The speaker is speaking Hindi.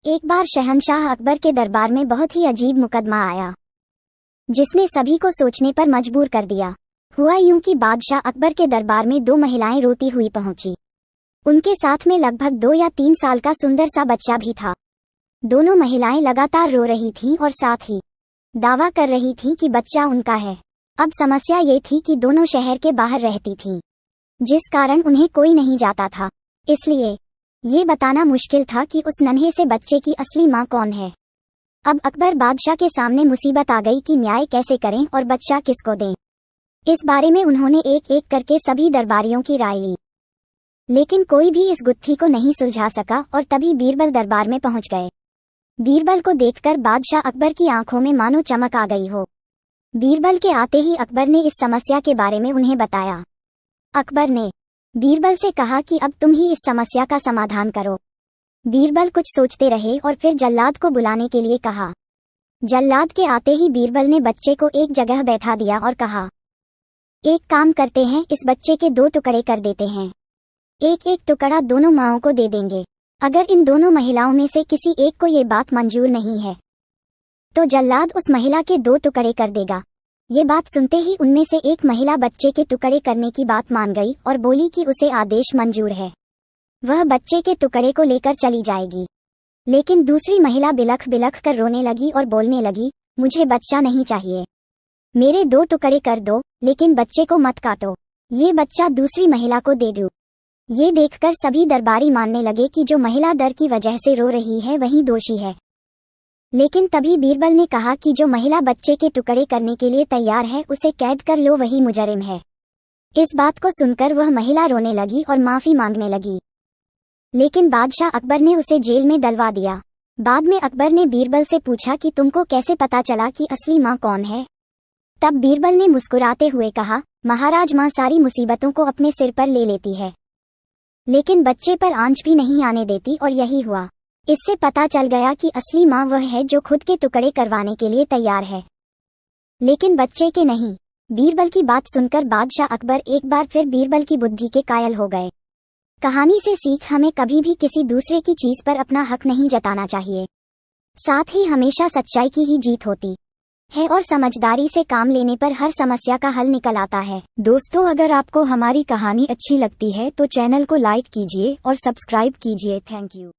एक बार शहंशाह अकबर के दरबार में बहुत ही अजीब मुकदमा आया, जिसने सभी को सोचने पर मजबूर कर दिया। हुआ यूं कि बादशाह अकबर के दरबार में दो महिलाएं रोती हुई पहुंची। उनके साथ में लगभग 2 या 3 साल का सुंदर सा बच्चा भी था। दोनों महिलाएं लगातार रो रही थीं और साथ ही दावा कर रही थीं कि बच्चा उनका है। अब समस्या ये थी कि दोनों शहर के बाहर रहती थीं, जिस कारण उन्हें कोई नहीं जाता था। इसलिए ये बताना मुश्किल था कि उस नन्हे से बच्चे की असली माँ कौन है। अब अकबर बादशाह के सामने मुसीबत आ गई कि न्याय कैसे करें और बच्चा किसको दें। इस बारे में उन्होंने एक एक करके सभी दरबारियों की राय ली, लेकिन कोई भी इस गुत्थी को नहीं सुलझा सका। और तभी बीरबल दरबार में पहुंच गए। बीरबल को देखकर बादशाह अकबर की आंखों में मानो चमक आ गई हो। बीरबल के आते ही अकबर ने इस समस्या के बारे में उन्हें बताया। अकबर ने बीरबल से कहा कि अब तुम ही इस समस्या का समाधान करो। बीरबल कुछ सोचते रहे और फिर जल्लाद को बुलाने के लिए कहा। जल्लाद के आते ही बीरबल ने बच्चे को एक जगह बैठा दिया और कहा, एक काम करते हैं, इस बच्चे के 2 टुकड़े कर देते हैं। एक एक टुकड़ा दोनों माँओं को दे देंगे। अगर इन दोनों महिलाओं में से किसी एक को ये बात मंजूर नहीं है तो जल्लाद उस महिला के 2 टुकड़े कर देगा। ये बात सुनते ही उनमें से एक महिला बच्चे के टुकड़े करने की बात मान गई और बोली कि उसे आदेश मंजूर है, वह बच्चे के टुकड़े को लेकर चली जाएगी। लेकिन दूसरी महिला बिलख बिलख कर रोने लगी और बोलने लगी, मुझे बच्चा नहीं चाहिए, मेरे 2 टुकड़े कर दो, लेकिन बच्चे को मत काटो, ये बच्चा दूसरी महिला को दे दो। ये देखकर सभी दरबारी मानने लगे कि जो महिला डर की वजह से रो रही है वही दोषी है। लेकिन तभी बीरबल ने कहा कि जो महिला बच्चे के टुकड़े करने के लिए तैयार है उसे कैद कर लो, वही मुजरिम है। इस बात को सुनकर वह महिला रोने लगी और माफी मांगने लगी, लेकिन बादशाह अकबर ने उसे जेल में डलवा दिया। बाद में अकबर ने बीरबल से पूछा कि तुमको कैसे पता चला कि असली माँ कौन है। तब बीरबल ने मुस्कुराते हुए कहा, महाराज, माँ सारी मुसीबतों को अपने सिर पर ले लेती है, लेकिन बच्चे पर आंच भी नहीं आने देती, और यही हुआ। इससे पता चल गया कि असली माँ वह है जो खुद के टुकड़े करवाने के लिए तैयार है, लेकिन बच्चे के नहीं। बीरबल की बात सुनकर बादशाह अकबर एक बार फिर बीरबल की बुद्धि के कायल हो गए। कहानी से सीख, हमें कभी भी किसी दूसरे की चीज पर अपना हक नहीं जताना चाहिए। साथ ही हमेशा सच्चाई की ही जीत होती है और समझदारी से काम लेने पर हर समस्या का हल निकल आता है। दोस्तों, अगर आपको हमारी कहानी अच्छी लगती है तो चैनल को लाइक कीजिए और सब्सक्राइब कीजिए। Thank you.